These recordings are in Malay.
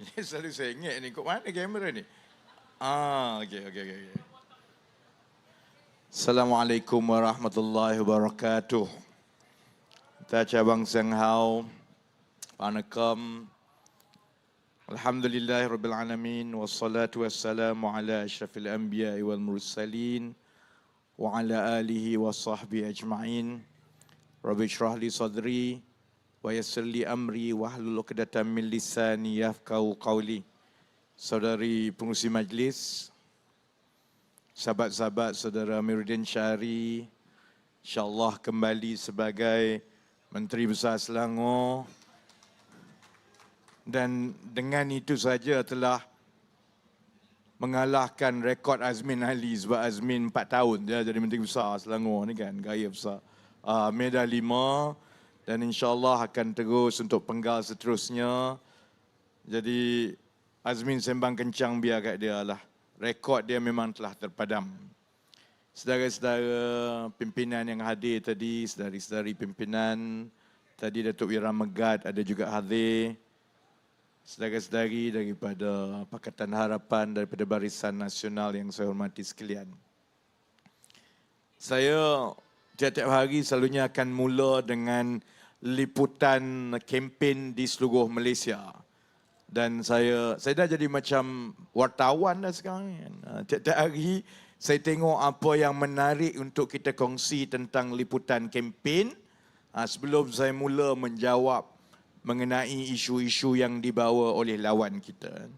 Selalu saya ingat ni, kok mana kamera ni? Okey. Assalamualaikum warahmatullahi wabarakatuh. Ta cabang Sang Hao, Panakam. Alhamdulillahirabbil alamin wassalatu wassalamu ala asyrafil anbiya'i wal mursalin wa ala alihi washabbihi ajma'in. Rabbi shrah li sadri wa yassir li amri wahlul 'uqdatam min lisani yafqahu qawli. Saudari pengurusi majlis, sahabat-sahabat saudara Amiruddin Syari, insya-Allah kembali sebagai Menteri Besar Selangor, dan dengan itu saja telah mengalahkan rekod Azmin Ali, sebab Azmin 4 tahun dia jadi Menteri Besar Selangor ni kan, gaya besar. Medali 5 dan insya-Allah akan terus untuk penggal seterusnya. Jadi Azmin sembang kencang biar kat dia lah. Rekod dia memang telah terpadam. Saudara-saudara pimpinan yang hadir tadi, saudari-saudari pimpinan, tadi Datuk Wira Megat ada juga hadir. Saudara-saudari daripada Pakatan Harapan, daripada Barisan Nasional yang saya hormati sekalian. Saya tiap-tiap hari selalunya akan mula dengan liputan kempen di seluruh Malaysia. Dan saya dah jadi macam wartawan dah sekarang kan. Tiap-tiap hari saya tengok apa yang menarik untuk kita kongsi tentang liputan kempen. Sebelum saya mula menjawab mengenai isu-isu yang dibawa oleh lawan kita.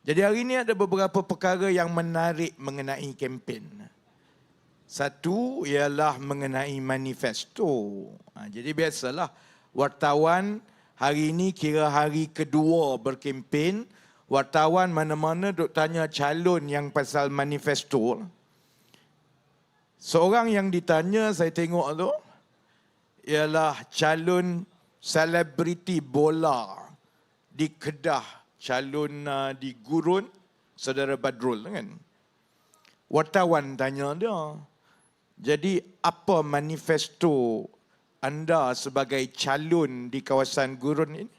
Jadi hari ini ada beberapa perkara yang menarik mengenai kempen. Satu ialah mengenai manifesto. Jadi biasalah wartawan hari ini kira hari kedua berkempen. Wartawan mana-mana duk tanya calon yang pasal manifesto. Seorang yang ditanya saya tengok tu ialah calon selebriti bola di Kedah, calon di Gurun, Saudara Badrul kan. Wartawan tanya dia, jadi apa manifesto anda sebagai calon di kawasan Gurun ini?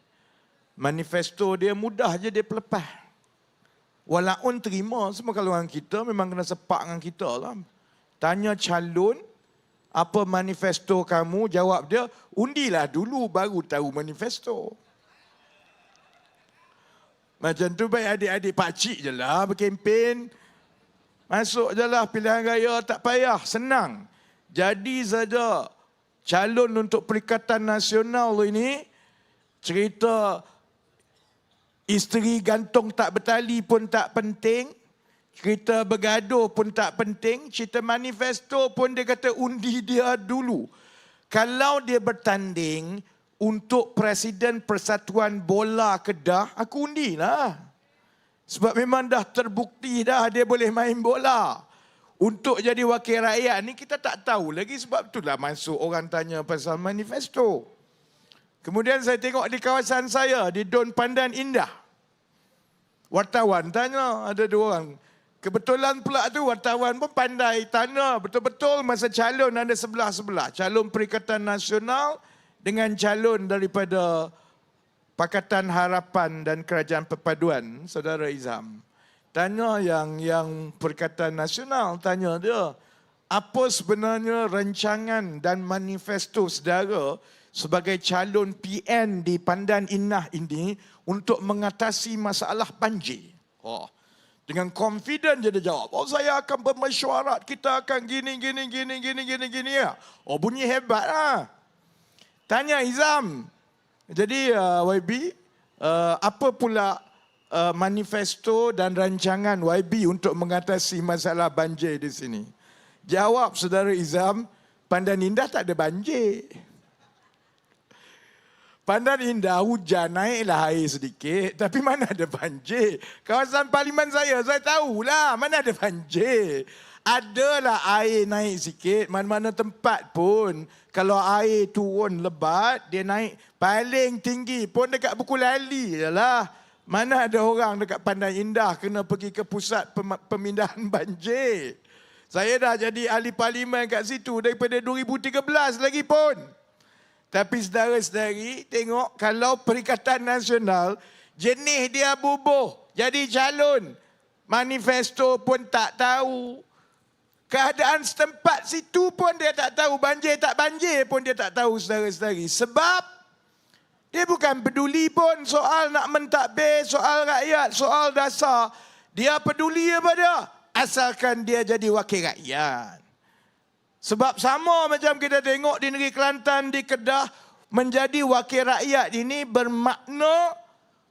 Manifesto dia mudah je dia pelepah. Walaupun terima, semua kalau orang kita memang kena sepak dengan kita lah. Tanya calon, apa manifesto kamu? Jawab dia, undilah dulu baru tahu manifesto. Macam tu baik adik-adik pakcik je lah berkempen. Masuk je lah pilihan raya, tak payah, senang. Jadi saja calon untuk Perikatan Nasional ini, cerita isteri gantung tak bertali pun tak penting, cerita bergaduh pun tak penting, cerita manifesto pun dia kata undi dia dulu. Kalau dia bertanding untuk Presiden Persatuan Bola Kedah, aku undilah. Sebab memang dah terbukti dah dia boleh main bola. Untuk jadi wakil rakyat ni kita tak tahu lagi, sebab itulah masuk orang tanya pasal manifesto. Kemudian saya tengok di kawasan saya, di Don Pandan Indah. Wartawan tanya, ada 2 orang. Kebetulan pula tu wartawan pun pandai tanya betul-betul masa calon ada sebelah-sebelah. Calon Perikatan Nasional dengan calon daripada Pakatan Harapan dan Kerajaan Perpaduan, Saudara Izam. Tanya yang Perikatan Nasional, tanya dia, apa sebenarnya rancangan dan manifesto saudara sebagai calon PN di Pandan Indah ini untuk mengatasi masalah banjir? Dengan confident je dia jawab, saya akan bermesyuarat, kita akan gini ya. Bunyi hebat lah. Tanya Izam, jadi YB, apa pula manifesto dan rancangan YB untuk mengatasi masalah banjir di sini? Jawab Saudara Izam, Pandan Indah tak ada banjir. Pandan Indah hujan, naiklah air sedikit, tapi mana ada banjir. Kawasan parlimen saya tahulah mana ada banjir. Adalah air naik sikit, mana-mana tempat pun. Kalau air turun lebat, dia naik paling tinggi pun dekat Buku Lali je lah. Mana ada orang dekat Pandan Indah kena pergi ke pusat pemindahan banjir. Saya dah jadi ahli parlimen kat situ daripada 2013 lagi pun. Tapi saudara-saudari, tengok kalau Perikatan Nasional Jenis dia bubuh, jadi calon. Manifesto pun tak tahu. Keadaan setempat situ pun dia tak tahu. Banjir tak banjir pun dia tak tahu, saudara-saudari. Sebab dia bukan peduli pun soal nak mentadbir, soal rakyat, soal dasar. Dia peduli apa dia? Asalkan dia jadi wakil rakyat. Sebab sama macam kita tengok di negeri Kelantan, di Kedah, menjadi wakil rakyat ini bermakna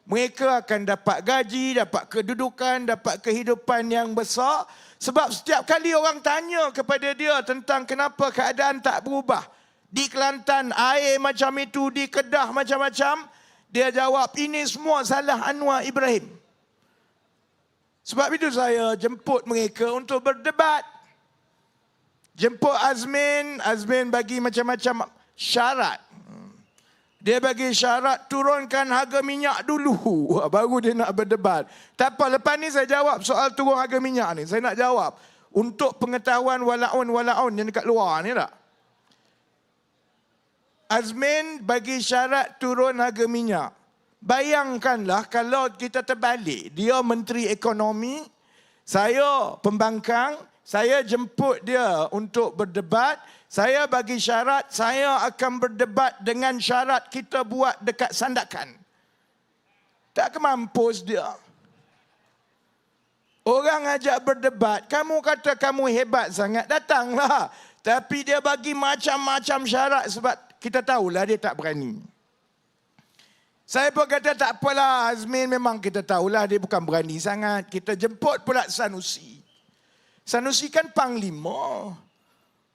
mereka akan dapat gaji, dapat kedudukan, dapat kehidupan yang besar. Sebab setiap kali orang tanya kepada dia tentang kenapa keadaan tak berubah. Di Kelantan air macam itu, di Kedah macam-macam, dia jawab ini semua salah Anwar Ibrahim. Sebab itu saya jemput mereka untuk berdebat. Jemput Azmin, Azmin bagi macam-macam syarat. Dia bagi syarat turunkan harga minyak dulu, baru dia nak berdebat. Tak apa, lepas ni saya jawab soal turun harga minyak ni. Saya nak jawab untuk pengetahuan walaun yang dekat luar ni tak. Azmin bagi syarat turun harga minyak. Bayangkanlah kalau kita terbalik. Dia Menteri Ekonomi, saya pembangkang, saya jemput dia untuk berdebat. Saya bagi syarat, saya akan berdebat dengan syarat kita buat dekat Sandakan. Tak kemampus dia. Orang ajak berdebat, kamu kata kamu hebat sangat, datanglah. Tapi dia bagi macam-macam syarat sebab kita tahulah dia tak berani. Saya pun kata tak apalah, Azmin memang kita tahulah dia bukan berani sangat. Kita jemput pula Sanusi. Sanusi kan panglima.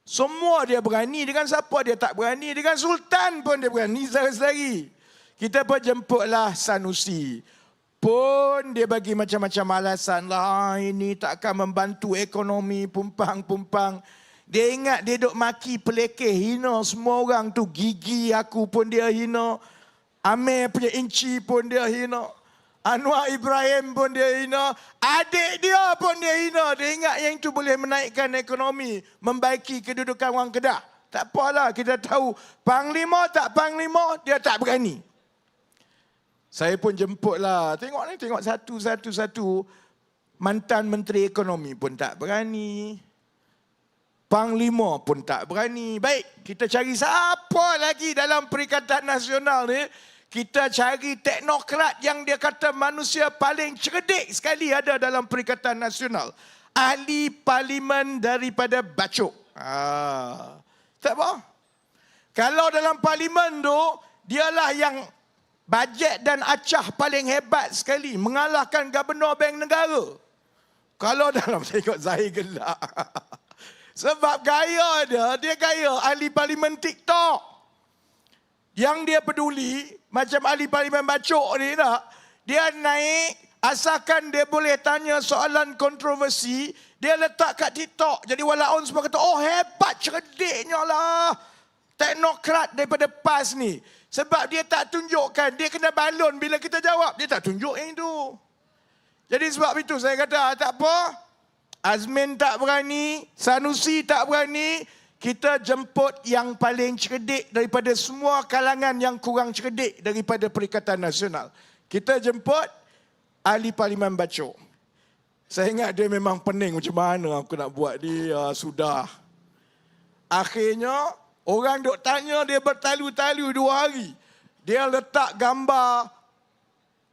Semua dia berani. Dengan siapa dia tak berani? Dengan Sultan pun dia berani, saudara-saudari. Kita pun jemputlah Sanusi. Pun dia bagi macam-macam alasan lah. Ini tak akan membantu ekonomi, pumpang. Dia ingat dia duk maki pelekeh, hina semua orang tu. Gigi aku pun dia hina. Amir punya inci pun dia hina. Anwar Ibrahim pun dia hina. Adik dia pun dia hina. Dia ingat yang itu boleh menaikkan ekonomi. Membaiki kedudukan orang Kedah. Tak apalah, kita tahu. Panglima tak panglima, dia tak berani. Saya pun jemputlah. Tengok ni, tengok satu. Mantan Menteri Ekonomi pun tak berani. Panglima pun tak berani. Baik, kita cari siapa lagi dalam Perikatan Nasional ni. Kita cari teknokrat yang dia kata manusia paling cerdik sekali ada dalam Perikatan Nasional. Ahli parlimen daripada Bacok. Tak apa. Kalau dalam parlimen tu, dialah yang bajet dan acah paling hebat sekali. Mengalahkan Gubernur Bank Negara. Kalau dalam, tengok Zahir gelak. Sebab gaya dia gaya ahli parlimen TikTok. Yang dia peduli, macam ahli parlimen Bacok ni tak, dia naik, asalkan dia boleh tanya soalan kontroversi, dia letak kat TikTok. Jadi walaupun semua kata, oh hebat, cerdiknya lah. Teknokrat daripada PAS ni. Sebab dia tak tunjukkan, dia kena balon bila kita jawab. Dia tak tunjuk yang itu. Jadi sebab itu saya kata, tak apa. Azmin tak berani, Sanusi tak berani. Kita jemput yang paling cerdik daripada semua kalangan yang kurang cerdik daripada Perikatan Nasional. Kita jemput ahli parlimen Bacok. Saya ingat dia memang pening macam mana aku nak buat dia. Sudah. Akhirnya, orang duk tanya dia bertalu-talu 2 hari. Dia letak gambar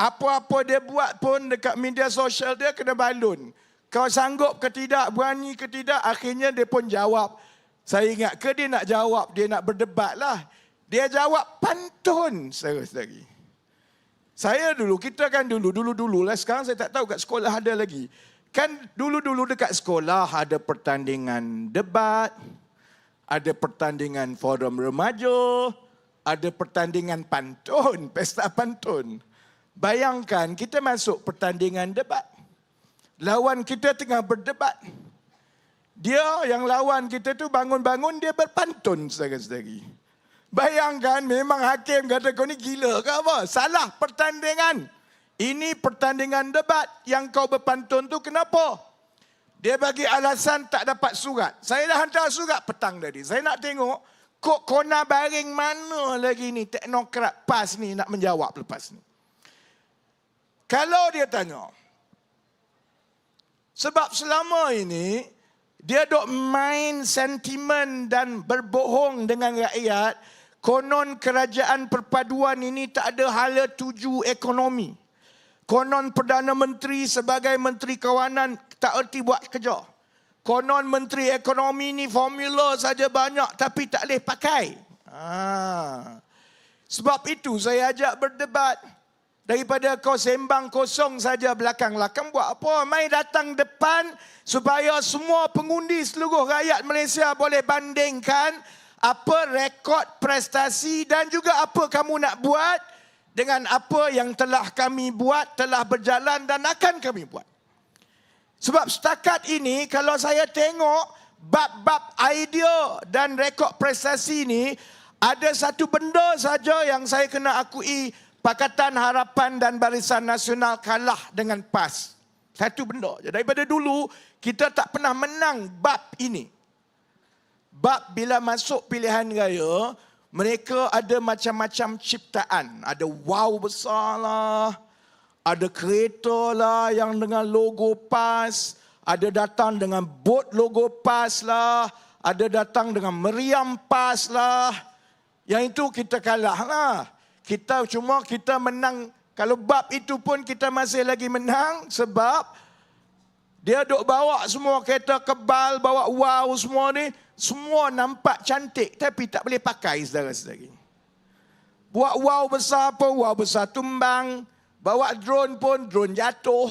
apa-apa dia buat pun dekat media sosial dia kena balon. Kau sanggup ke tidak, berani ke tidak, akhirnya dia pun jawab. Saya ingat ke dia nak jawab, dia nak berdebat lah. Dia jawab pantun, saudara-saudari. Saya dulu, kita kan dulu lah. Sekarang saya tak tahu kat sekolah ada lagi. Kan dulu dekat sekolah ada pertandingan debat, ada pertandingan forum remaja, ada pertandingan pantun, pesta pantun. Bayangkan kita masuk pertandingan debat. Lawan kita tengah berdebat. Dia yang lawan kita tu bangun-bangun dia berpantun, saudara-saudari. Bayangkan memang hakim kata kau ni gila ke apa? Salah pertandingan. Ini pertandingan debat yang kau berpantun tu kenapa? Dia bagi alasan tak dapat surat. Saya dah hantar surat petang tadi. Saya nak tengok kok kona baring mana lagi ni teknokrat PAS ni nak menjawab lepas ni. Kalau dia tanya, sebab selama ini, dia dok main sentimen dan berbohong dengan rakyat, konon kerajaan perpaduan ini tak ada hala tuju ekonomi. Konon Perdana Menteri sebagai Menteri Kawanan tak erti buat kerja. Konon Menteri Ekonomi ni formula saja banyak tapi tak boleh pakai. Sebab itu saya ajak berdebat. Daripada kau sembang kosong saja belakang-belakang, buat apa? Mai datang depan supaya semua pengundi seluruh rakyat Malaysia boleh bandingkan apa rekod prestasi dan juga apa kamu nak buat dengan apa yang telah kami buat, telah berjalan dan akan kami buat. Sebab setakat ini kalau saya tengok bab-bab idea dan rekod prestasi ini, ada satu benda saja yang saya kena akui, Pakatan Harapan dan Barisan Nasional kalah dengan PAS. Satu benda je. Daripada dulu kita tak pernah menang bab ini. Bab bila masuk pilihan raya, mereka ada macam-macam ciptaan. Ada wow besar lah. Ada kereta lah yang dengan logo PAS. Ada datang dengan bot logo PAS lah. Ada datang dengan meriam PAS lah. Yang itu kita kalah lah. Kita menang. Kalau bab itu pun kita masih lagi menang. Sebab dia duk bawa semua kereta kebal, bawa wow semua ni. Semua nampak cantik tapi tak boleh pakai saudara-saudari. Buat wow besar apa, wow besar tumbang. Bawa drone pun, drone jatuh.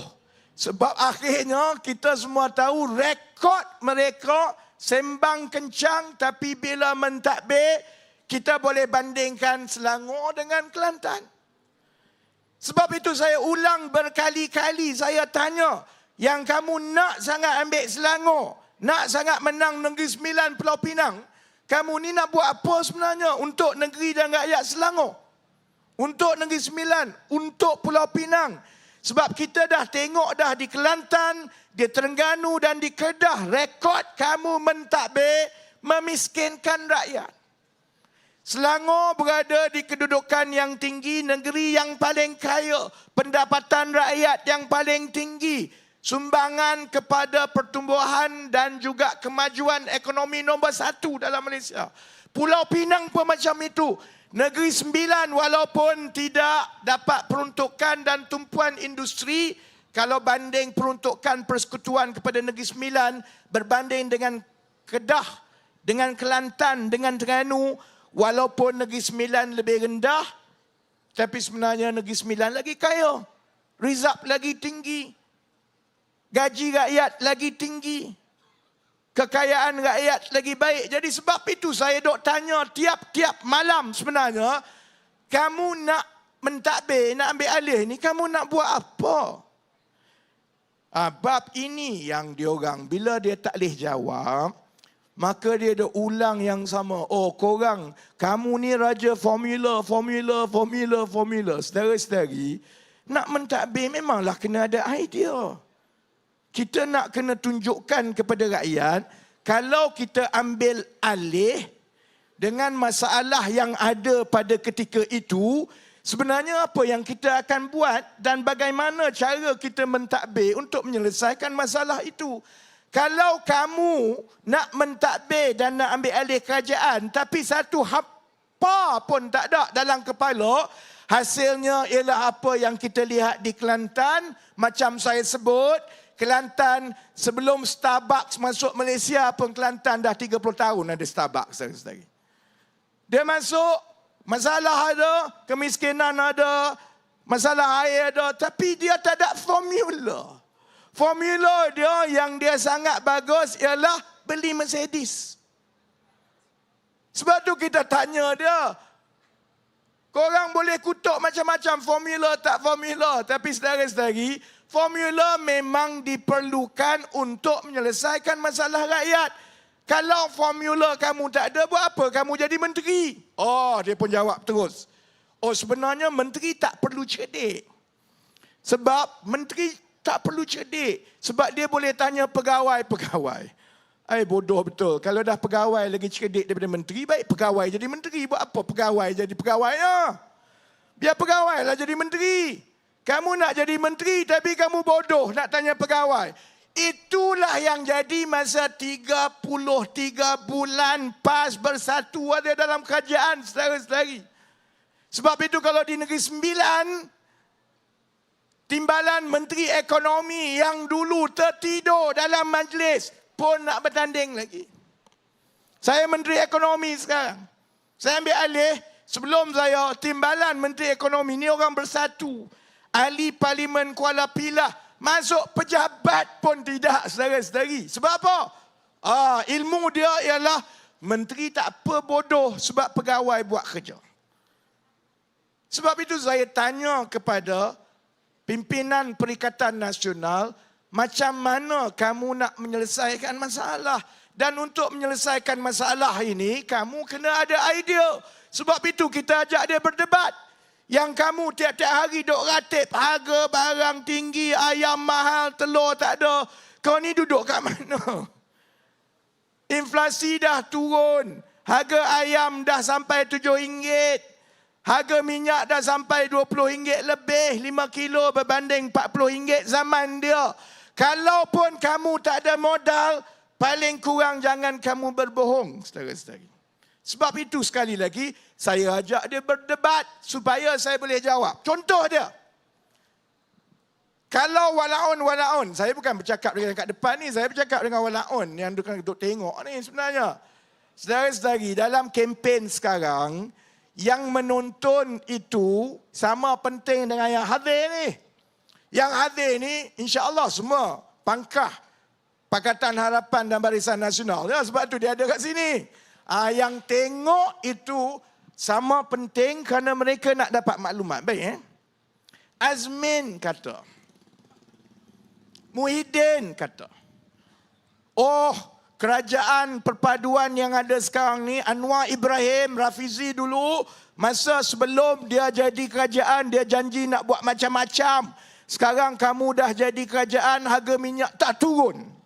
Sebab akhirnya kita semua tahu rekod mereka sembang kencang tapi bila mentadbir, kita boleh bandingkan Selangor dengan Kelantan. Sebab itu saya ulang berkali-kali, saya tanya, yang kamu nak sangat ambil Selangor, nak sangat menang Negeri Sembilan Pulau Pinang, kamu ni nak buat apa sebenarnya untuk negeri dan rakyat Selangor? Untuk Negeri Sembilan, untuk Pulau Pinang. Sebab kita dah tengok dah di Kelantan, di Terengganu dan di Kedah, rekod kamu mentadbir memiskinkan rakyat. Selangor berada di kedudukan yang tinggi, negeri yang paling kaya, pendapatan rakyat yang paling tinggi, sumbangan kepada pertumbuhan dan juga kemajuan ekonomi nombor 1 dalam Malaysia. Pulau Pinang pun macam itu. Negeri Sembilan walaupun tidak dapat peruntukan dan tumpuan industri, kalau banding peruntukan persekutuan kepada Negeri Sembilan berbanding dengan Kedah, dengan Kelantan, dengan Terengganu, walaupun Negeri Sembilan lebih rendah, tapi sebenarnya Negeri Sembilan lagi kaya. Rizab lagi tinggi. Gaji rakyat lagi tinggi. Kekayaan rakyat lagi baik. Jadi sebab itu saya dok tanya tiap-tiap malam sebenarnya, kamu nak mentadbir, nak ambil alih ni, kamu nak buat apa? Bab ini yang diorang, bila dia tak boleh jawab, maka dia ada ulang yang sama. Oh korang, kamu ni raja formula. Saudara-saudari, nak mentadbir memanglah kena ada idea. Kita nak kena tunjukkan kepada rakyat, kalau kita ambil alih dengan masalah yang ada pada ketika itu, sebenarnya apa yang kita akan buat dan bagaimana cara kita mentadbir untuk menyelesaikan masalah itu. Kalau kamu nak mentadbir dan nak ambil alih kerajaan, tapi satu apa pun tak ada dalam kepala, hasilnya ialah apa yang kita lihat di Kelantan, macam saya sebut, Kelantan sebelum Starbucks masuk Malaysia pun Kelantan dah 30 tahun ada Starbucks. Dia masuk, masalah ada, kemiskinan ada, masalah air ada, tapi dia tak ada formula. Formula dia yang dia sangat bagus ialah beli Mercedes. Sebab tu kita tanya dia, korang boleh kutuk macam-macam formula tak formula, tapi saudara-saudari, formula memang diperlukan untuk menyelesaikan masalah rakyat. Kalau formula kamu tak ada, buat apa kamu jadi menteri? Oh, dia pun jawab terus. Oh, sebenarnya menteri tak perlu cerdik. Sebab menteri tak perlu cerdik. Sebab dia boleh tanya pegawai-pegawai. Bodoh betul. Kalau dah pegawai lagi cerdik daripada menteri, baik pegawai jadi menteri. Buat apa pegawai jadi pegawai? Biar pegawai lah jadi menteri. Kamu nak jadi menteri tapi kamu bodoh nak tanya pegawai. Itulah yang jadi masa 33 bulan PAS Bersatu ada dalam kerajaan saudara-saudari. Sebab itu kalau di Negeri Sembilan, timbalan Menteri Ekonomi yang dulu tertidur dalam majlis pun nak bertanding lagi. Saya Menteri Ekonomi sekarang. Saya ambil alih, sebelum saya, timbalan Menteri Ekonomi ni orang bersatu. Ahli Parlimen Kuala Pilah. Masuk pejabat pun tidak, saudara-saudari. Sebab apa? Ilmu dia ialah menteri tak apa bodoh sebab pegawai buat kerja. Sebab itu saya tanya kepada pimpinan Perikatan Nasional, macam mana kamu nak menyelesaikan masalah? Dan untuk menyelesaikan masalah ini, kamu kena ada idea. Sebab itu kita ajak dia berdebat. Yang kamu tiap-tiap hari duk ratip harga barang tinggi, ayam mahal, telur tak ada. Kau ni duduk kat mana? Inflasi dah turun. Harga ayam dah sampai RM7. Harga minyak dah sampai RM20 lebih. 5 kilo berbanding RM40 zaman dia. Kalaupun kamu tak ada modal, paling kurang jangan kamu berbohong, saudara-saudari. Sebab itu sekali lagi, saya ajak dia berdebat supaya saya boleh jawab. Contoh dia. Kalau walaun, saya bukan bercakap dengan kat depan ni, saya bercakap dengan walaun yang duduk tengok ni sebenarnya. Saudara-saudari, dalam kempen sekarang, yang menonton itu sama penting dengan yang hadir ni. Yang hadir ni, insya-Allah semua pangkah Pakatan Harapan dan Barisan Nasional. Ya, sebab tu dia ada kat sini. Yang tengok itu sama penting kerana mereka nak dapat maklumat. Baik, Azmin kata. Muhyiddin kata. Kerajaan perpaduan yang ada sekarang ni, Anwar Ibrahim Rafizi dulu, masa sebelum dia jadi kerajaan, dia janji nak buat macam-macam. Sekarang kamu dah jadi kerajaan, harga minyak tak turun.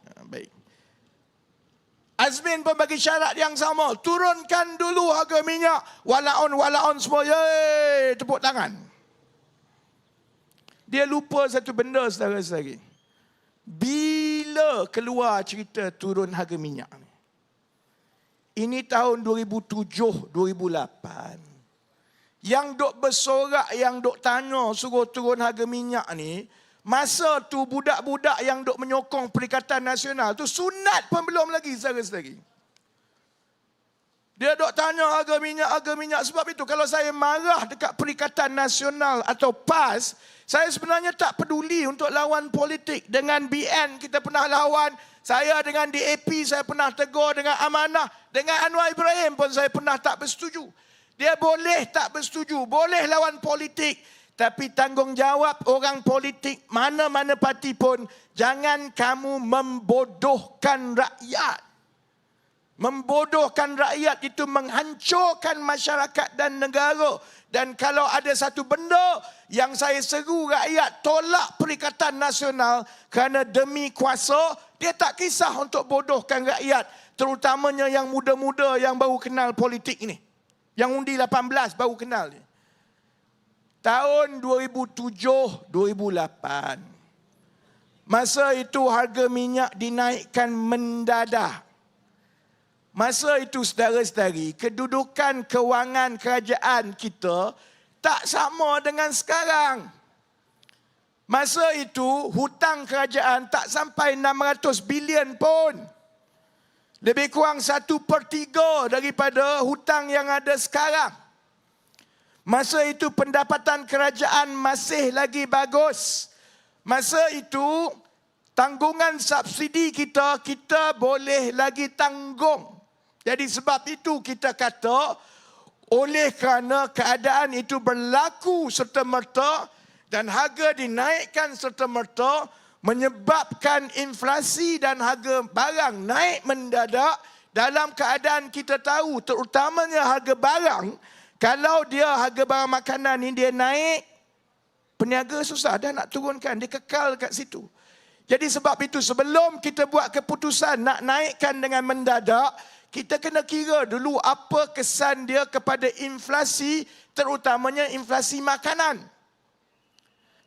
Azmin pun bagi syarat yang sama. Turunkan dulu harga minyak. Walaun semua. Yeay, tepuk tangan. Dia lupa satu benda, saudara-saudari. Bila keluar cerita turun harga minyak? Ini tahun 2007-2008. Yang duk bersorak, yang duk tanya suruh turun harga minyak ni, masa tu budak-budak yang duk menyokong Perikatan Nasional tu sunat pun belum lagi, saudara-saudari. Dia duk tanya harga minyak. Sebab itu kalau saya marah dekat Perikatan Nasional atau PAS, saya sebenarnya tak peduli untuk lawan politik. Dengan BN kita pernah lawan. Saya dengan DAP saya pernah tegur, dengan Amanah. Dengan Anwar Ibrahim pun saya pernah tak bersetuju. Dia boleh tak bersetuju, boleh lawan politik. Tapi tanggungjawab orang politik mana-mana parti pun, jangan kamu membodohkan rakyat. Membodohkan rakyat itu menghancurkan masyarakat dan negara. Dan kalau ada satu benda yang saya seru rakyat tolak Perikatan Nasional kerana demi kuasa, dia tak kisah untuk bodohkan rakyat. Terutamanya yang muda-muda yang baru kenal politik ini. Yang undi 18 baru kenal ni. Tahun 2007-2008. Masa itu harga minyak dinaikkan mendadak. Masa itu saudara-saudari, kedudukan kewangan kerajaan kita tak sama dengan sekarang. Masa itu hutang kerajaan tak sampai 600 bilion pun. Lebih kurang 1/3 daripada hutang yang ada sekarang. Masa itu pendapatan kerajaan masih lagi bagus. Masa itu tanggungan subsidi kita boleh lagi tanggung. Jadi sebab itu kita kata, oleh kerana keadaan itu berlaku serta-merta dan harga dinaikkan serta-merta, menyebabkan inflasi dan harga barang naik mendadak. Dalam keadaan kita tahu, terutamanya harga barang, kalau dia harga barang makanan ni dia naik, peniaga susah dah nak turunkan, dia kekal kat situ. Jadi sebab itu sebelum kita buat keputusan nak naikkan dengan mendadak, kita kena kira dulu apa kesan dia kepada inflasi, terutamanya inflasi makanan.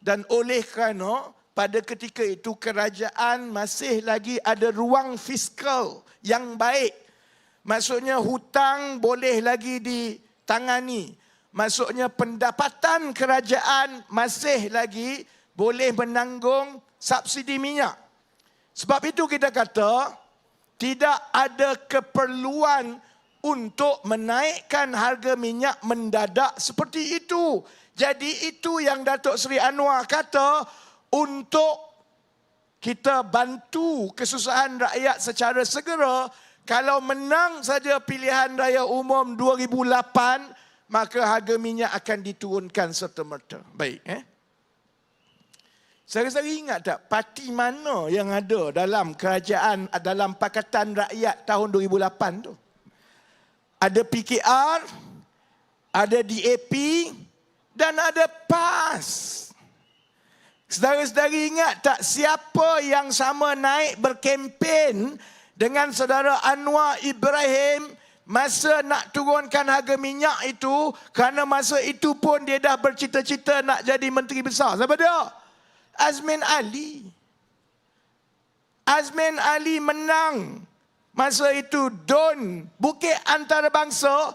Dan oleh kerana pada ketika itu kerajaan masih lagi ada ruang fiskal yang baik. Maksudnya hutang boleh lagi ditangani. Maksudnya pendapatan kerajaan masih lagi boleh menanggung subsidi minyak. Sebab itu kita kata tidak ada keperluan untuk menaikkan harga minyak mendadak seperti itu. Jadi itu yang Datuk Seri Anwar kata, untuk kita bantu kesusahan rakyat secara segera. Kalau menang saja pilihan raya umum 2008, maka harga minyak akan diturunkan serta-merta. Baik, Sari-sari ingat tak parti mana yang ada dalam kerajaan, dalam Pakatan Rakyat tahun 2008 tu? Ada PKR, ada DAP dan ada PAS. Saudara-saudari ingat tak siapa yang sama naik berkempen dengan saudara Anwar Ibrahim masa nak turunkan harga minyak itu, kerana masa itu pun dia dah bercita-cita nak jadi menteri besar. Siapa dia? Azmin Ali. Azmin Ali menang masa itu DUN Bukit Antarabangsa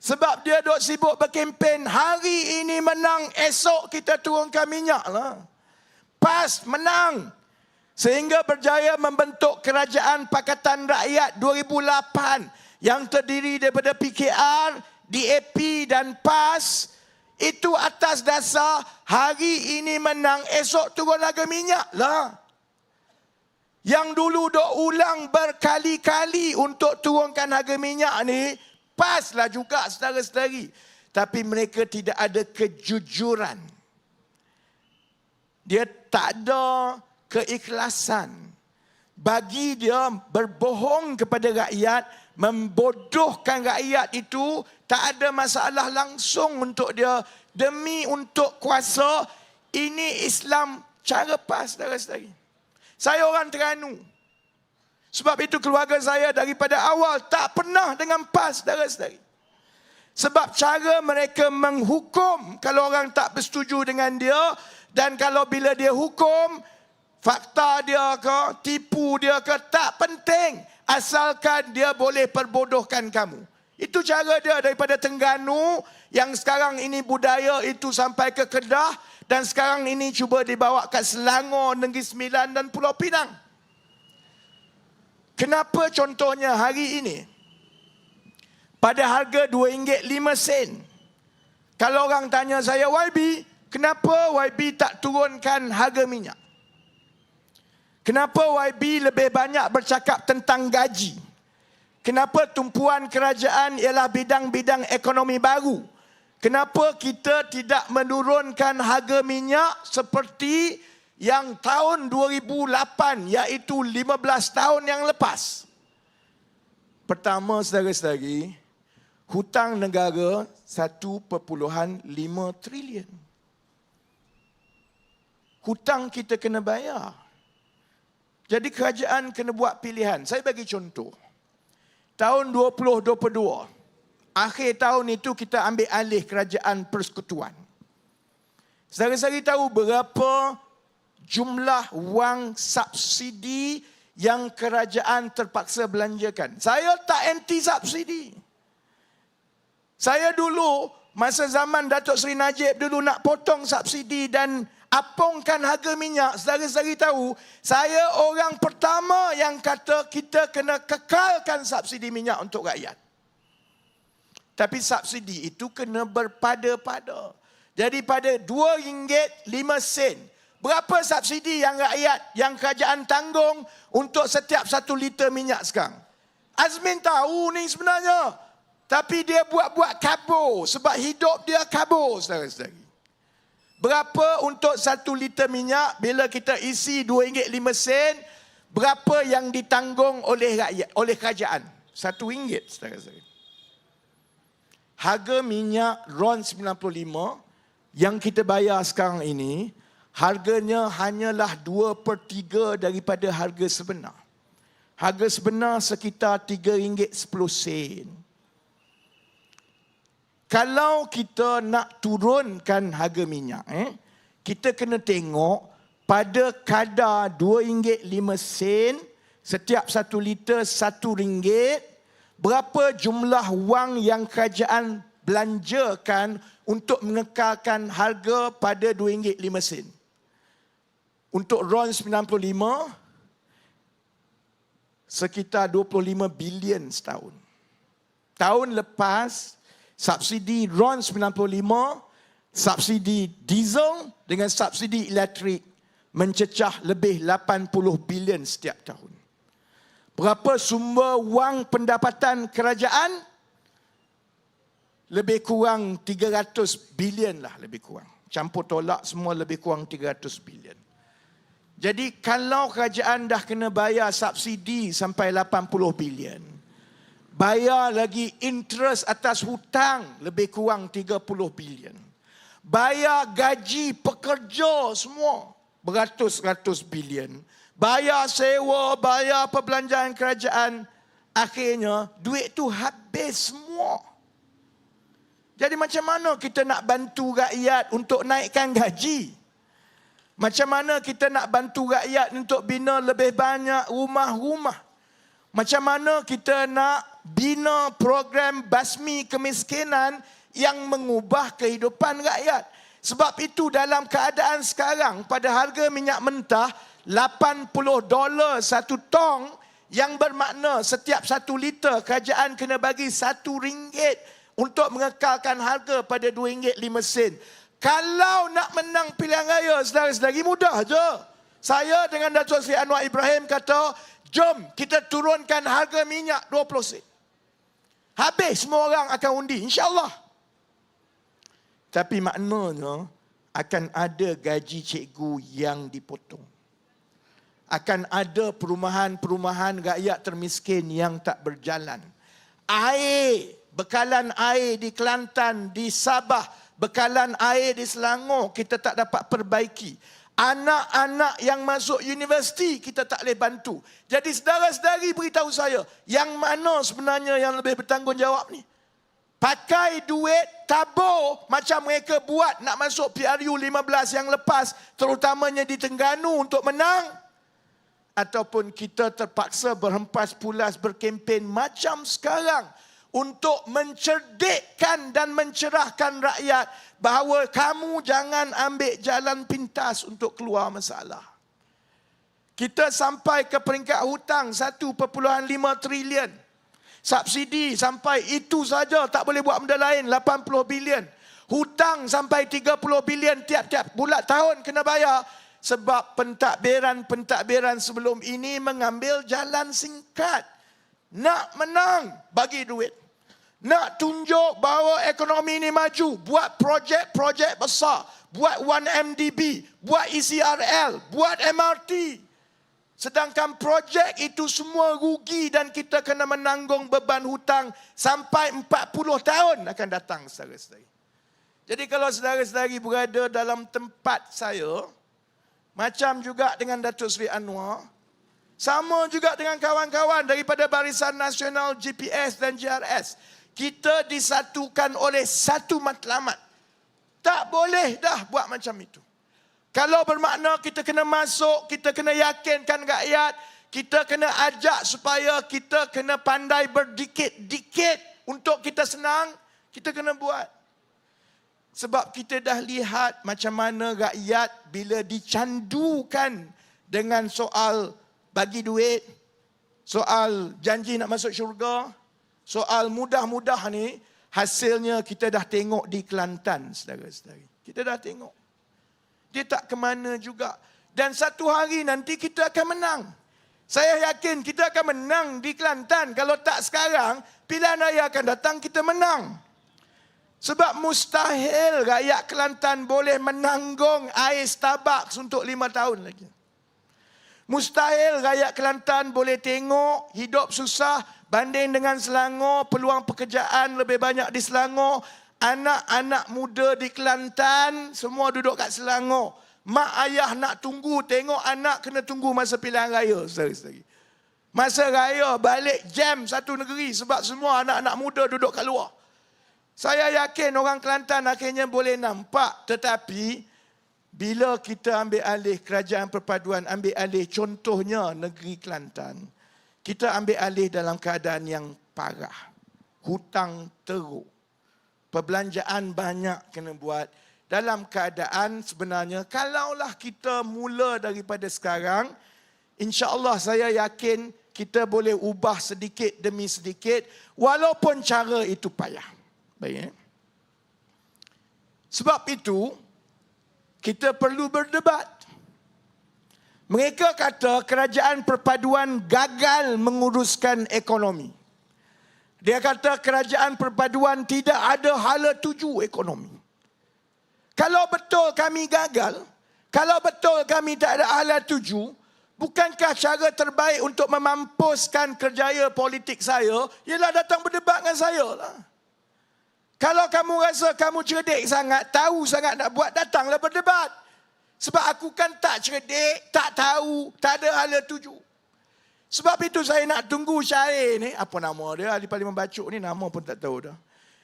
sebab dia duk sibuk berkempen, hari ini menang, esok kita turunkan minyak lah. PAS menang sehingga berjaya membentuk Kerajaan Pakatan Rakyat 2008 yang terdiri daripada PKR, DAP dan PAS. Itu atas dasar hari ini menang, esok turun harga minyak lah. Yang dulu dok ulang berkali-kali untuk turunkan harga minyak ni, PAS lah juga saudara-saudari. Tapi mereka tidak ada kejujuran. Dia tak ada keikhlasan. Bagi dia berbohong kepada rakyat, membodohkan rakyat itu tak ada masalah langsung untuk dia. Demi untuk kuasa, ini Islam cara PAS, saudara-saudari. Saya orang Terengganu. Sebab itu keluarga saya daripada awal tak pernah dengan PAS, saudara-saudari. Sebab cara mereka menghukum kalau orang tak bersetuju dengan dia, dan kalau bila dia hukum, fakta dia ke, tipu dia ke, tak penting. Asalkan dia boleh perbodohkan kamu. Itu cara dia daripada Terengganu, yang sekarang ini budaya itu sampai ke Kedah, dan sekarang ini cuba dibawa ke Selangor, Negeri Sembilan dan Pulau Pinang. Kenapa contohnya hari ini, pada harga RM2.05, kalau orang tanya saya, YB, kenapa YB tak turunkan harga minyak? Kenapa YB lebih banyak bercakap tentang gaji? Kenapa tumpuan kerajaan ialah bidang-bidang ekonomi baru? Kenapa kita tidak menurunkan harga minyak seperti yang tahun 2008, iaitu 15 tahun yang lepas? Pertama, saudara-saudari, hutang negara 1.5 trilion. Hutang kita kena bayar. Jadi kerajaan kena buat pilihan. Saya bagi contoh. Tahun 2022, akhir tahun itu kita ambil alih kerajaan persekutuan. Saudara-saudari tahu berapa jumlah wang subsidi yang kerajaan terpaksa belanjakan? Saya tak anti subsidi. Saya dulu, masa zaman Datuk Seri Najib dulu nak potong subsidi dan apungkan harga minyak, saudara-saudari tahu, saya orang pertama yang kata kita kena kekalkan subsidi minyak untuk rakyat. Tapi subsidi itu kena berpada-pada. Jadi pada RM2.05, berapa subsidi yang rakyat, yang kerajaan tanggung untuk setiap 1 liter minyak sekarang? Azmin tahu ni sebenarnya. Tapi dia buat-buat kabur sebab hidup dia kabur, saudara-saudari. Berapa untuk 1 liter minyak bila kita isi RM2.05, berapa yang ditanggung oleh rakyat, oleh kerajaan? RM1, saudara-saudara. Harga minyak RON 95 yang kita bayar sekarang ini, harganya hanyalah 2/3 daripada harga sebenar. Harga sebenar sekitar RM3.10. Kalau kita nak turunkan harga minyak, kita kena tengok pada kadar RM2.05, setiap 1 liter RM1, berapa jumlah wang yang kerajaan belanjakan untuk mengekalkan harga pada RM2.05. Untuk RON 95, sekitar 25 bilion setahun. Tahun lepas, subsidi RON 95, subsidi diesel dengan subsidi elektrik mencecah lebih 80 bilion setiap tahun. Berapa sumber wang pendapatan kerajaan? Lebih kurang 300 bilion lah, lebih kurang. Campur tolak semua lebih kurang 300 bilion. Jadi kalau kerajaan dah kena bayar subsidi sampai 80 bilion, bayar lagi interest atas hutang lebih kurang 30 bilion. Bayar gaji pekerja semua beratus-ratus bilion. Bayar sewa, bayar perbelanjaan kerajaan. Akhirnya duit tu habis semua. Jadi macam mana kita nak bantu rakyat untuk naikkan gaji? Macam mana kita nak bantu rakyat untuk bina lebih banyak rumah-rumah? Macam mana kita nak bina program basmi kemiskinan yang mengubah kehidupan rakyat? Sebab itu dalam keadaan sekarang, pada harga minyak mentah $80 satu tong, yang bermakna setiap 1 liter kerajaan kena bagi RM1 untuk mengekalkan harga pada RM2.05. Kalau nak menang pilihan raya, saudara-saudari, mudah je. Saya dengan Datuk Seri Anwar Ibrahim kata, jom kita turunkan harga minyak 20 sen. Habis semua orang akan undi, insya-Allah. Tapi maknanya akan ada gaji cikgu yang dipotong. Akan ada perumahan-perumahan rakyat termiskin yang tak berjalan. Air, bekalan air di Kelantan, di Sabah, bekalan air di Selangor kita tak dapat perbaiki. Anak-anak yang masuk universiti kita tak boleh bantu. Jadi saudara-saudari, beritahu saya, yang mana sebenarnya yang lebih bertanggungjawab ni? Pakai duit tabur macam mereka buat nak masuk PRU 15 yang lepas, terutamanya di Terengganu untuk menang? Ataupun kita terpaksa berhempas pulas berkempen macam sekarang untuk mencerdikkan dan mencerahkan rakyat bahawa kamu jangan ambil jalan pintas untuk keluar masalah. Kita sampai ke peringkat hutang 1.5 trilion. Subsidi sampai itu saja, tak boleh buat benda lain, 80 bilion. Hutang sampai 30 bilion tiap-tiap bulan tahun kena bayar. Sebab pentadbiran sebelum ini mengambil jalan singkat. Nak menang, bagi duit. Nak tunjuk bahawa ekonomi ini maju, buat projek-projek besar. Buat 1MDB, buat ECRL, buat MRT. Sedangkan projek itu semua rugi dan kita kena menanggung beban hutang sampai 40 tahun akan datang, saudara-saudari. Jadi kalau saudara-saudari berada dalam tempat saya, macam juga dengan Datuk Seri Anwar, sama juga dengan kawan-kawan daripada Barisan Nasional GPS dan GRS. Kita disatukan oleh satu matlamat. Tak boleh dah buat macam itu. Kalau bermakna kita kena masuk, kita kena yakinkan rakyat, kita kena ajak supaya kita kena pandai berdikit-dikit untuk kita senang, kita kena buat. Sebab kita dah lihat macam mana rakyat bila dicandukan dengan soal bagi duit, soal janji nak masuk syurga, soal mudah-mudah ni, hasilnya kita dah tengok di Kelantan, saudara-saudari. Kita dah tengok. Dia tak ke mana juga. Dan satu hari nanti kita akan menang. Saya yakin kita akan menang di Kelantan. Kalau tak sekarang, pilihan raya akan datang, kita menang. Sebab mustahil rakyat Kelantan boleh menanggung air Starbucks untuk 5 tahun lagi. Mustahil rakyat Kelantan boleh tengok hidup susah banding dengan Selangor, peluang pekerjaan lebih banyak di Selangor. Anak-anak muda di Kelantan semua duduk kat Selangor. Mak ayah nak tunggu, tengok anak kena tunggu masa pilihan raya, saudara-saudari. Masa raya balik jam satu negeri sebab semua anak-anak muda duduk kat luar. Saya yakin orang Kelantan akhirnya boleh nampak, tetapi bila kita ambil alih kerajaan perpaduan, ambil alih contohnya negeri Kelantan, kita ambil alih dalam keadaan yang parah. Hutang teruk. Perbelanjaan banyak kena buat. Dalam keadaan sebenarnya, kalaulah kita mula daripada sekarang, insya-Allah saya yakin kita boleh ubah sedikit demi sedikit, walaupun cara itu payah. Baik. Sebab itu, kita perlu berdebat. Mereka kata kerajaan perpaduan gagal menguruskan ekonomi. Dia kata kerajaan perpaduan tidak ada hala tuju ekonomi. Kalau betul kami gagal, kalau betul kami tak ada hala tuju, bukankah cara terbaik untuk memampuskan kerjaya politik saya ialah datang berdebat dengan saya lah. Kalau kamu rasa kamu cerdik sangat, tahu sangat nak buat, datanglah berdebat. Sebab aku kan tak cerdik, tak tahu, tak ada hala tuju. Sebab itu saya nak tunggu syair ni, apa nama dia, ahli parlimen bacuk ni, nama pun tak tahu dah.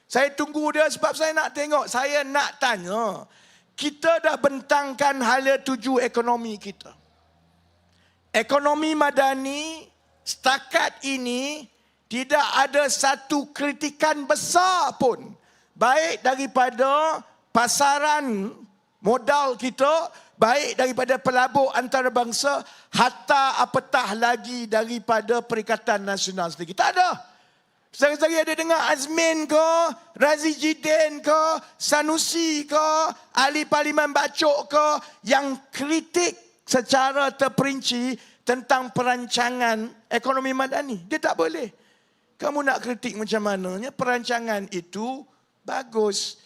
Saya tunggu dia sebab saya nak tengok, saya nak tanya, kita dah bentangkan hala tuju ekonomi kita. Ekonomi madani setakat ini tidak ada satu kritikan besar pun, baik daripada pasaran modal kita, baik daripada pelabur antarabangsa, hatta apatah lagi daripada Perikatan Nasional sendiri. Tak ada. Sekali-sekali ada dengar Azmin ke, Razi Jidin ke, Sanusi ke, ahli parlimen bacuk ke, yang kritik secara terperinci tentang perancangan ekonomi madani. Dia tak boleh. Kamu nak kritik macam mananya, perancangan itu bagus.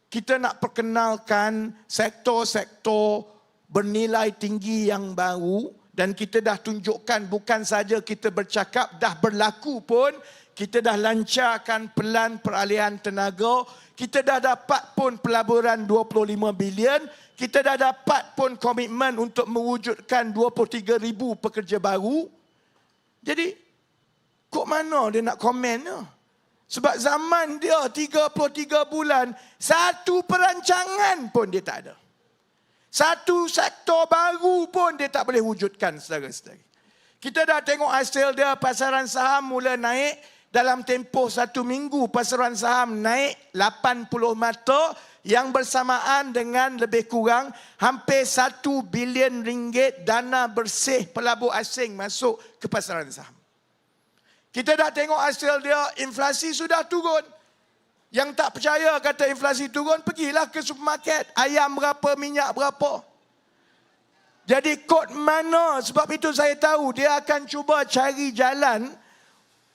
Kita nak perkenalkan sektor-sektor bernilai tinggi yang baru, dan kita dah tunjukkan bukan saja kita bercakap, dah berlaku pun. Kita dah lancarkan pelan peralihan tenaga. Kita dah dapat pun pelaburan 25 bilion. Kita dah dapat pun komitmen untuk mewujudkan 23,000 pekerja baru. Jadi, kok mana dia nak komennya? Sebab zaman dia 33 bulan, satu perancangan pun dia tak ada. Satu sektor baru pun dia tak boleh wujudkan saudara-saudari. Kita dah tengok hasil dia, pasaran saham mula naik. Dalam tempoh 1 minggu, pasaran saham naik 80 mata, yang bersamaan dengan lebih kurang hampir 1 bilion ringgit dana bersih pelabur asing masuk ke pasaran saham. Kita dah tengok hasil dia, inflasi sudah turun. Yang tak percaya kata inflasi turun, pergilah ke supermarket. Ayam berapa, minyak berapa. Jadi kod mana? Sebab itu saya tahu dia akan cuba cari jalan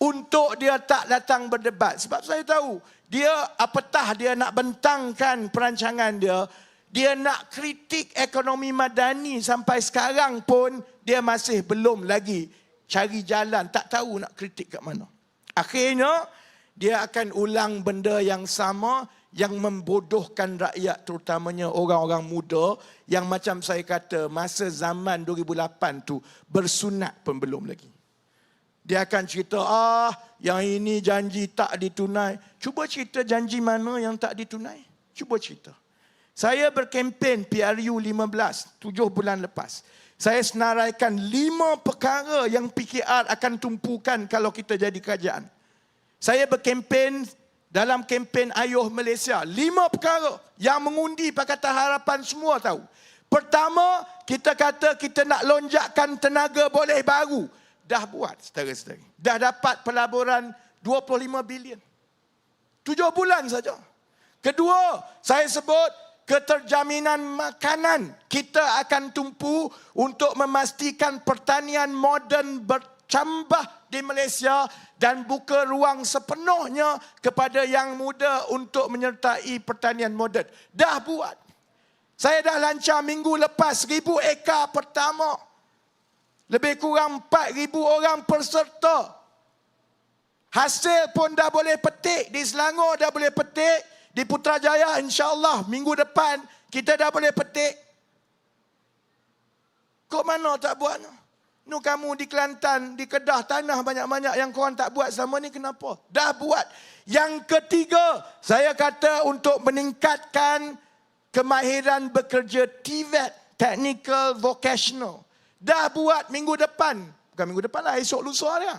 untuk dia tak datang berdebat. Sebab saya tahu, dia apatah dia nak bentangkan perancangan dia, dia nak kritik ekonomi madani sampai sekarang pun, dia masih belum lagi cari jalan, tak tahu nak kritik kat mana. Akhirnya, dia akan ulang benda yang sama, yang membodohkan rakyat, terutamanya orang-orang muda, yang macam saya kata, masa zaman 2008 tu, bersunat pun belum lagi. Dia akan cerita, yang ini janji tak ditunai. Cuba cerita janji mana yang tak ditunai. Cuba cerita. Saya berkempen PRU 15, 7 bulan lepas. Saya senaraikan 5 perkara yang PKR akan tumpukan kalau kita jadi kerajaan. Saya berkempen dalam kempen Ayuh Malaysia. 5 perkara yang mengundi Pakatan Harapan semua tahu. Pertama, kita kata kita nak lonjakkan tenaga boleh baru. Dah buat, saudara-saudari. Dah dapat pelaburan 25 bilion. 7 bulan saja. Kedua, saya sebut keterjaminan makanan. Kita akan tumpu untuk memastikan pertanian moden bercambah di Malaysia dan buka ruang sepenuhnya kepada yang muda untuk menyertai pertanian moden. Dah buat. Saya dah lancar minggu lepas 1,000 ekar pertama. Lebih kurang 4,000 orang peserta. Hasil pun dah boleh petik. Di Selangor dah boleh petik. Di Putrajaya insya-Allah minggu depan kita dah boleh petik. Kok mana tak buat? Nu kamu di Kelantan, di Kedah, tanah banyak-banyak yang korang tak buat sama ni kenapa? Dah buat. Yang ketiga, saya kata untuk meningkatkan kemahiran bekerja TVET, Technical Vocational. Dah buat minggu depan. Bukan minggu depan lah, esok lusa dia.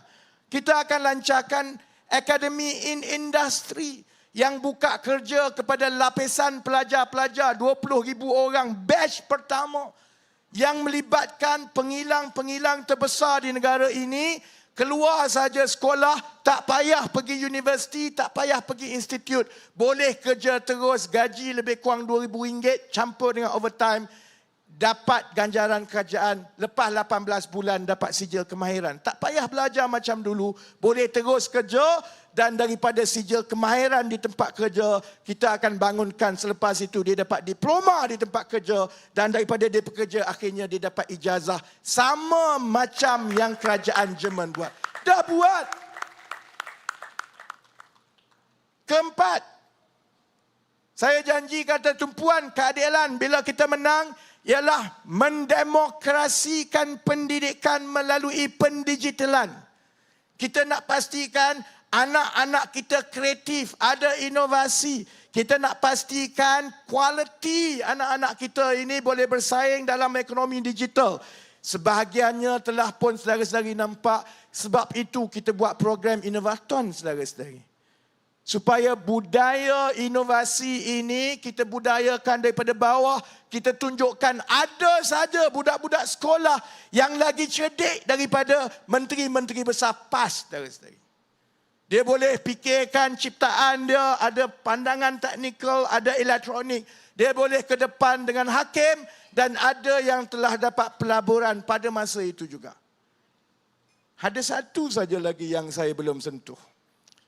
Kita akan lancarkan Academy in Industry yang buka kerja kepada lapisan pelajar-pelajar 20,000 orang batch pertama yang melibatkan pengilang-pengilang terbesar di negara ini. Keluar saja sekolah, tak payah pergi universiti, tak payah pergi institut. Boleh kerja terus, gaji lebih kurang RM2,000 campur dengan overtime. Dapat ganjaran kerajaan, lepas 18 bulan dapat sijil kemahiran. Tak payah belajar macam dulu, boleh terus kerja dan daripada sijil kemahiran di tempat kerja, kita akan bangunkan selepas itu dia dapat diploma di tempat kerja dan daripada dia bekerja akhirnya dia dapat ijazah. Sama macam yang kerajaan Jerman buat. Dah buat. Keempat, saya janji kata tumpuan keadilan bila kita menang, ialah mendemokrasikan pendidikan melalui pendigitalan. Kita nak pastikan anak-anak kita kreatif, ada inovasi. Kita nak pastikan kualiti anak-anak kita ini boleh bersaing dalam ekonomi digital. Sebahagiannya telah pun saudara-saudari nampak. Sebab itu kita buat program Inovaton, saudara-saudari. Supaya budaya inovasi ini kita budayakan daripada bawah. Kita tunjukkan ada saja budak-budak sekolah yang lagi cerdik daripada menteri-menteri besar PAS. Dia boleh fikirkan ciptaan dia, ada pandangan teknikal, ada elektronik. Dia boleh ke depan dengan hakim dan ada yang telah dapat pelaburan pada masa itu juga. Ada satu saja lagi yang saya belum sentuh.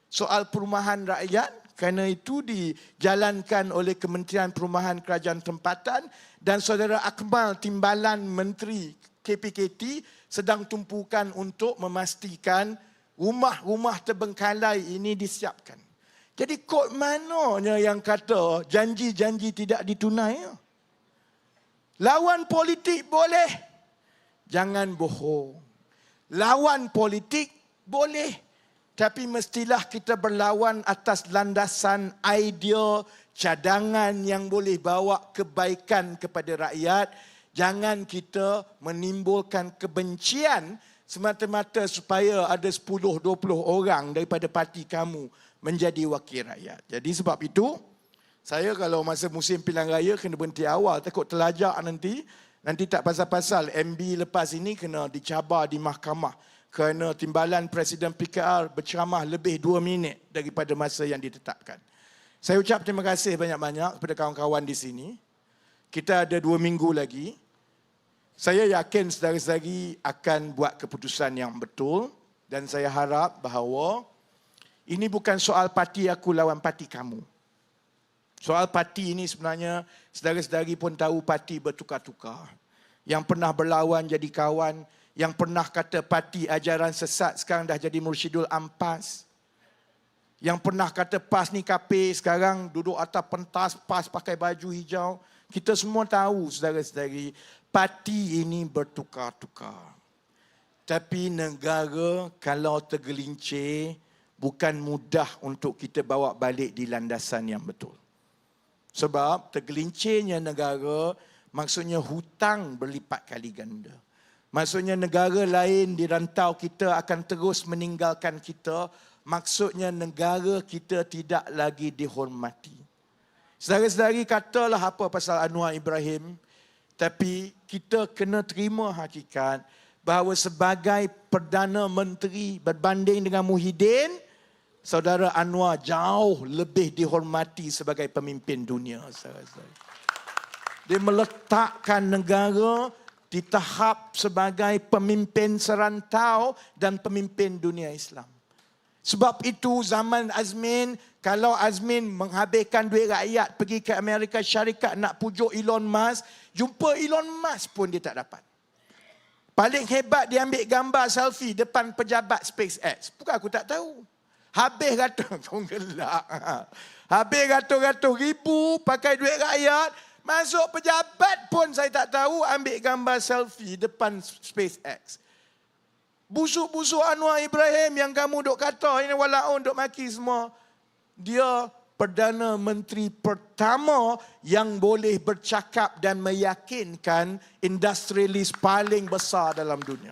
Soal perumahan rakyat, kerana itu dijalankan oleh Kementerian Perumahan Kerajaan Tempatan dan Saudara Akmal Timbalan Menteri KPKT sedang tumpukan untuk memastikan rumah-rumah terbengkalai ini disiapkan. Jadi kod mananya yang kata janji-janji tidak ditunai? Lawan politik boleh, jangan bohong. Lawan politik boleh. Tapi mestilah kita berlawan atas landasan idea, cadangan yang boleh bawa kebaikan kepada rakyat. Jangan kita menimbulkan kebencian semata-mata supaya ada 10-20 orang daripada parti kamu menjadi wakil rakyat. Jadi sebab itu, saya kalau masa musim pilihan raya kena berhenti awal. Takut terlajak nanti. Nanti tak pasal-pasal MB lepas ini kena dicabar di mahkamah. Kerana timbalan Presiden PKR berceramah lebih 2 minit daripada masa yang ditetapkan. Saya ucap terima kasih banyak-banyak kepada kawan-kawan di sini. Kita ada 2 minggu lagi. Saya yakin saudara-saudari akan buat keputusan yang betul. Dan saya harap bahawa ini bukan soal parti aku lawan parti kamu. Soal parti ini sebenarnya saudara-saudari pun tahu parti bertukar-tukar. Yang pernah berlawan jadi kawan, yang pernah kata parti ajaran sesat sekarang dah jadi Mursyidul Ampas. Yang pernah kata PAS ni kafir sekarang duduk atas pentas PAS pakai baju hijau. Kita semua tahu saudara-saudari, parti ini bertukar-tukar. Tapi negara kalau tergelincir bukan mudah untuk kita bawa balik di landasan yang betul. Sebab tergelincirnya negara maksudnya hutang berlipat kali ganda. Maksudnya negara lain di rantau kita akan terus meninggalkan kita. Maksudnya negara kita tidak lagi dihormati. Saudara-saudari katalah apa pasal Anwar Ibrahim. Tapi kita kena terima hakikat bahawa sebagai Perdana Menteri berbanding dengan Muhyiddin, Saudara Anwar jauh lebih dihormati sebagai pemimpin dunia. Saudara-saudari. Dia meletakkan negara di tahap sebagai pemimpin serantau dan pemimpin dunia Islam. Sebab itu zaman Azmin, kalau Azmin menghabiskan duit rakyat pergi ke Amerika Syarikat nak pujuk Elon Musk, jumpa Elon Musk pun dia tak dapat. Paling hebat dia ambil gambar selfie depan pejabat SpaceX. Bukan aku tak tahu. Habis kau gelak. Habis ratus-ratus ribu pakai duit rakyat. Masuk pejabat pun saya tak tahu ambil gambar selfie depan SpaceX. Busuk-busuk Anwar Ibrahim yang kamu duk kata, ini walaupun duk maki semua. Dia Perdana Menteri pertama yang boleh bercakap dan meyakinkan industrialis paling besar dalam dunia.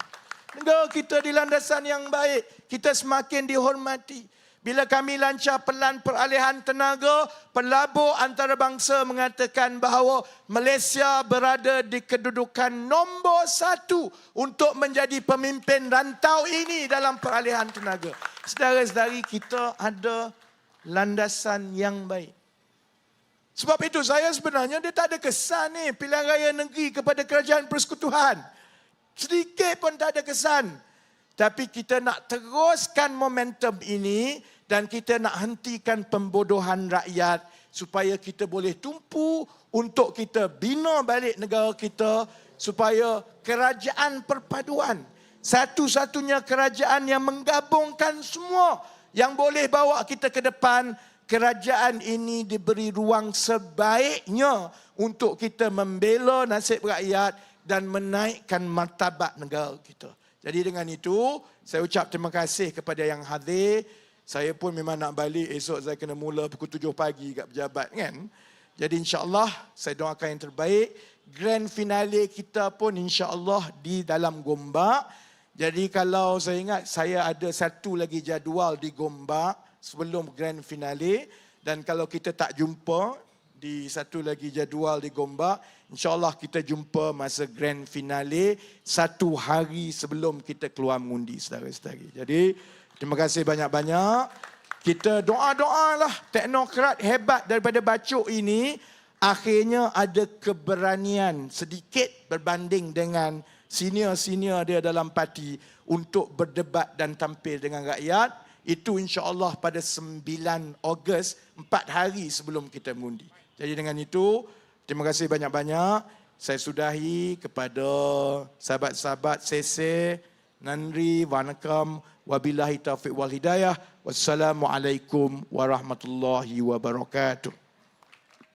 Negara kita di landasan yang baik, kita semakin dihormati. Bila kami lancar pelan peralihan tenaga, pelabur antarabangsa mengatakan bahawa Malaysia berada di kedudukan nombor 1 untuk menjadi pemimpin rantau ini dalam peralihan tenaga. Saudara-saudari, kita ada landasan yang baik. Sebab itu saya sebenarnya dia tak ada kesan ni pilihan raya negeri kepada kerajaan persekutuan. Sedikit pun tak ada kesan. Tapi kita nak teruskan momentum ini dan kita nak hentikan pembodohan rakyat supaya kita boleh tumpu untuk kita bina balik negara kita supaya kerajaan perpaduan, satu-satunya kerajaan yang menggabungkan semua yang boleh bawa kita ke depan, kerajaan ini diberi ruang sebaiknya untuk kita membela nasib rakyat dan menaikkan martabat negara kita. Jadi dengan itu, saya ucap terima kasih kepada yang hadir. Saya pun memang nak balik, esok saya kena mula pukul 7 pagi kat pejabat kan. Jadi insya-Allah saya doakan yang terbaik. Grand finale kita pun insya-Allah di dalam Gombak. Jadi kalau saya ingat, saya ada satu lagi jadual di Gombak sebelum grand finale. Dan kalau kita tak jumpa di satu lagi jadual di Gombak, insya-Allah kita jumpa masa grand finale 1 hari sebelum kita keluar mengundi, saudara-saudari. Jadi terima kasih banyak-banyak. Kita doa-doalah teknokrat hebat daripada Bacok ini akhirnya ada keberanian sedikit berbanding dengan senior-senior dia dalam parti untuk berdebat dan tampil dengan rakyat. Itu insya-Allah pada 9 Ogos, 4 hari sebelum kita mengundi. Jadi dengan itu, terima kasih banyak-banyak. Saya sudahi kepada sahabat-sahabat Sese, Nandri, Vanakam, wabillahi taufiq wal hidayah. Wassalamualaikum warahmatullahi wabarakatuh.